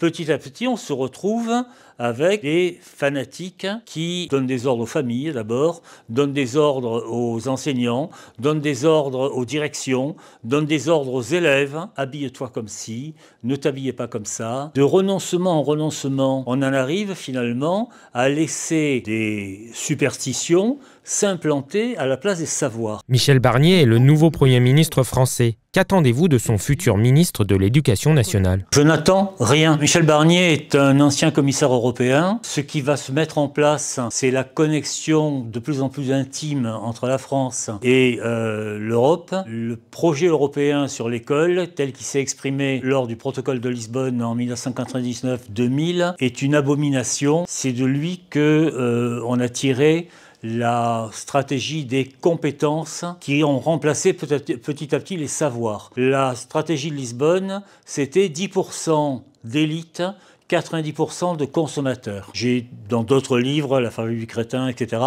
petit à petit, on se retrouve avec des fanatiques qui donnent des ordres aux familles d'abord, donnent des ordres aux enseignants, donnent des ordres aux directions, donnent des ordres aux élèves. Habille-toi comme ci, ne t'habillez pas comme ça. De renoncement en renoncement, on en arrive finalement à laisser des superstitions s'implanter à la place des savoirs. Michel Barnier est le nouveau Premier ministre français. Qu'attendez-vous de son futur ministre de l'Éducation nationale? Je n'attends rien. Michel Barnier est un ancien commissaire européen. Ce qui va se mettre en place, c'est la connexion de plus en plus intime entre la France et l'Europe. Le projet européen sur l'école, tel qu'il s'est exprimé lors du protocole de Lisbonne en 1999-2000, est une abomination. C'est de lui qu'on a tiré la stratégie des compétences qui ont remplacé petit à petit les savoirs. La stratégie de Lisbonne, c'était 10% d'élite, 90% de consommateurs. J'ai, dans d'autres livres, La famille du crétin, etc.,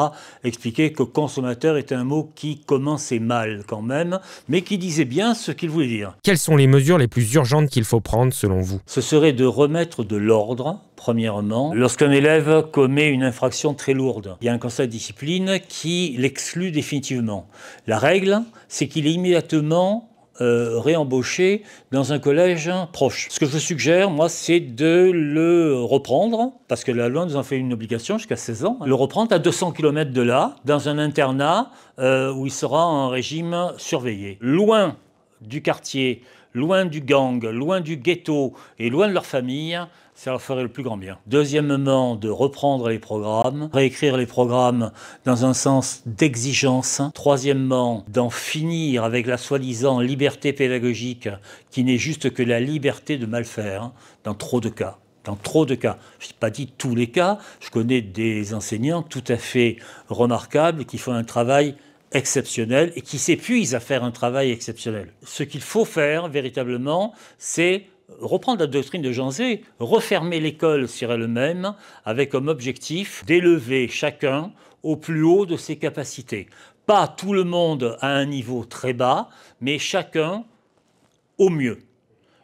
expliqué que consommateur était un mot qui commençait mal quand même, mais qui disait bien ce qu'il voulait dire. Quelles sont les mesures les plus urgentes qu'il faut prendre selon vous? Ce serait de remettre de l'ordre, premièrement. Lorsqu'un élève commet une infraction très lourde, il y a un conseil de discipline qui l'exclut définitivement. La règle, c'est qu'il est immédiatement réembauché dans un collège proche. Ce que je suggère, moi, c'est de le reprendre, parce que la loi nous en fait une obligation jusqu'à 16 ans, le reprendre à 200 km de là, dans un internat où il sera en régime surveillé. Loin du quartier, loin du gang, loin du ghetto et loin de leur famille, ça leur ferait le plus grand bien. Deuxièmement, de reprendre les programmes, réécrire les programmes dans un sens d'exigence. Troisièmement, d'en finir avec la soi-disant liberté pédagogique qui n'est juste que la liberté de mal faire, dans trop de cas. Dans trop de cas. Je n'ai pas dit tous les cas, je connais des enseignants tout à fait remarquables qui font un travail exceptionnel et qui s'épuisent à faire un travail exceptionnel. Ce qu'il faut faire véritablement, c'est reprendre la doctrine de Jean Zay, refermer l'école sur elle-même avec comme objectif d'élever chacun au plus haut de ses capacités. Pas tout le monde à un niveau très bas, mais chacun au mieux.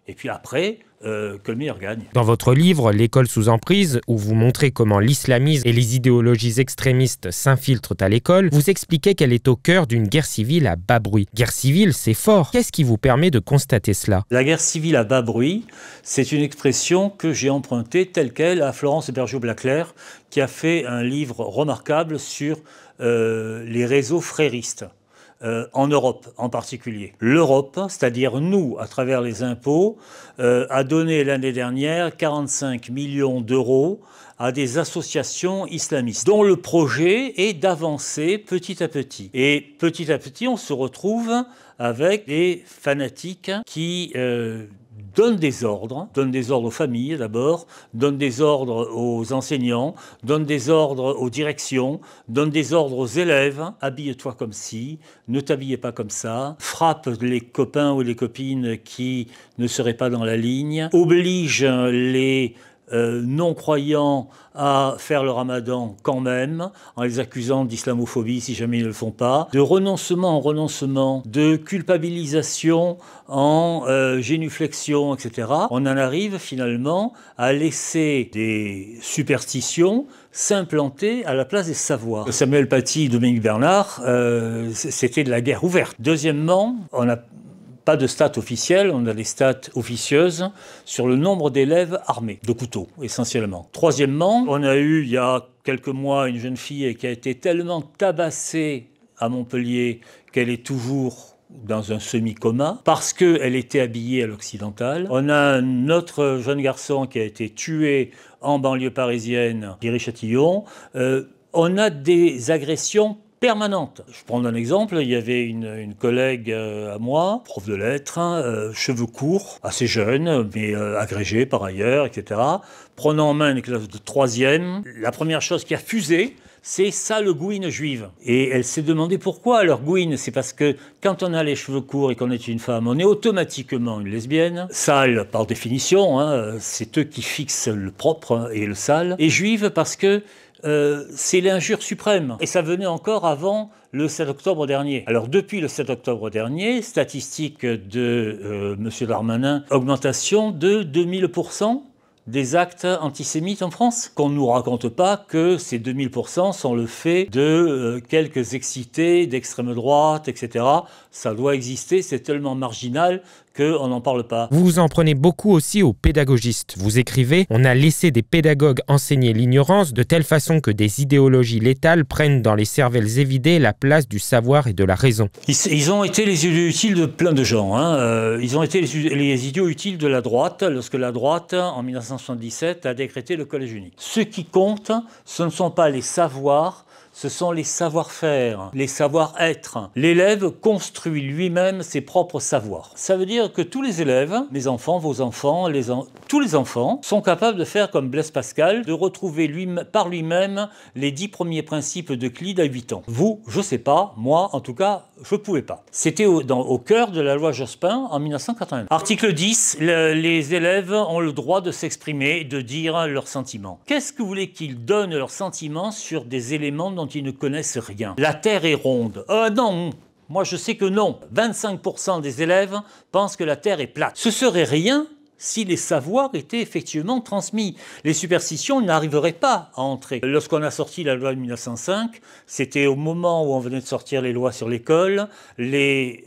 Et puis après, que le meilleur gagne. Dans votre livre « L'école sous emprise », où vous montrez comment l'islamisme et les idéologies extrémistes s'infiltrent à l'école, vous expliquez qu'elle est au cœur d'une guerre civile à bas bruit. Guerre civile, c'est fort. Qu'est-ce qui vous permet de constater cela? La guerre civile à bas bruit, c'est une expression que j'ai empruntée telle quelle à Florence Bergeau-Blaclair, qui a fait un livre remarquable sur les réseaux fréristes. En Europe en particulier. L'Europe, c'est-à-dire nous, à travers les impôts, a donné l'année dernière 45 millions d'euros à des associations islamistes, dont le projet est d'avancer petit à petit. Et petit à petit, on se retrouve avec des fanatiques qui donnent des ordres aux familles d'abord, donnent des ordres aux enseignants, donnent des ordres aux directions, donnent des ordres aux élèves. Habille-toi comme ci, ne t'habillez pas comme ça, frappe les copains ou les copines qui ne seraient pas dans la ligne, oblige les non-croyants à faire le ramadan quand même, en les accusant d'islamophobie si jamais ils ne le font pas, de renoncement en renoncement, de culpabilisation en génuflexion, etc. On en arrive finalement à laisser des superstitions s'implanter à la place des savoirs. Samuel Paty, Dominique Bernard, c'était de la guerre ouverte. Deuxièmement, on a pas de stats officielles, on a des stats officieuses sur le nombre d'élèves armés, de couteaux essentiellement. Troisièmement, on a eu il y a quelques mois une jeune fille qui a été tellement tabassée à Montpellier qu'elle est toujours dans un semi-coma parce qu'elle était habillée à l'occidental. On a un autre jeune garçon qui a été tué en banlieue parisienne, Viry-Châtillon. On a des agressions permanente. Je prends un exemple, il y avait une collègue à moi, prof de lettres, cheveux courts, assez jeune, mais agrégée par ailleurs, etc. Prenant en main une classe de 3e, la première chose qui a fusé, c'est sale gouine juive. Et elle s'est demandé pourquoi. Alors gouine, c'est parce que quand on a les cheveux courts et qu'on est une femme, on est automatiquement une lesbienne. Sale, par définition, hein, c'est eux qui fixent le propre et le sale. Et juive parce que c'est l'injure suprême. Et ça venait encore avant le 7 octobre dernier. Alors depuis le 7 octobre dernier, statistique de M. Darmanin, augmentation de 2000% des actes antisémites en France. Qu'on ne nous raconte pas que ces 2000% sont le fait de quelques excités d'extrême droite, etc. Ça doit exister, c'est tellement marginal qu'on n'en parle pas. Vous vous en prenez beaucoup aussi aux pédagogistes. Vous écrivez « On a laissé des pédagogues enseigner l'ignorance de telle façon que des idéologies létales prennent dans les cervelles évidées la place du savoir et de la raison. » Ils ont été les idiots utiles de plein de gens. Ils ont été les idiots utiles de la droite lorsque la droite, en 1977, a décrété le collège unique. Ce qui compte, ce ne sont pas les savoirs, ce sont les savoir-faire, les savoir-être. L'élève construit lui-même ses propres savoirs. Ça veut dire que tous les élèves, mes enfants, vos enfants, tous les enfants, sont capables de faire comme Blaise Pascal, de retrouver par lui-même les 10 premiers principes d'Euclide à 8 ans. Vous, je ne sais pas, moi en tout cas, je ne pouvais pas. C'était au cœur de la loi Jospin en 1980. Article 10, les élèves ont le droit de s'exprimer, de dire leurs sentiments. Qu'est-ce que vous voulez qu'ils donnent leurs sentiments sur des éléments dont ils ne connaissent rien? La Terre est ronde. Non, moi je sais que non. 25% des élèves pensent que la Terre est plate. Ce serait rien si les savoirs étaient effectivement transmis. Les superstitions n'arriveraient pas à entrer. Lorsqu'on a sorti la loi de 1905, c'était au moment où on venait de sortir les lois sur l'école, les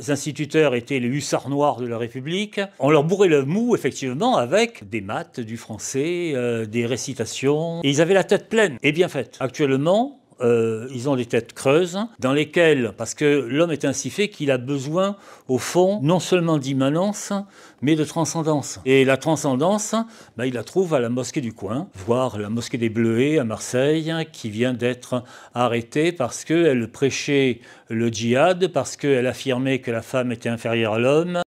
instituteurs étaient les hussards noirs de la République. On leur bourrait le mou, effectivement, avec des maths, du français, des récitations. Et ils avaient la tête pleine et bien faite. Actuellement, ils ont des têtes creuses dans lesquelles, parce que l'homme est ainsi fait qu'il a besoin, au fond, non seulement d'immanence, mais de transcendance. Et la transcendance, il la trouve à la mosquée du coin, voire la mosquée des Bleuets à Marseille, qui vient d'être arrêtée parce qu'elle prêchait le djihad, parce qu'elle affirmait que la femme était inférieure à l'homme.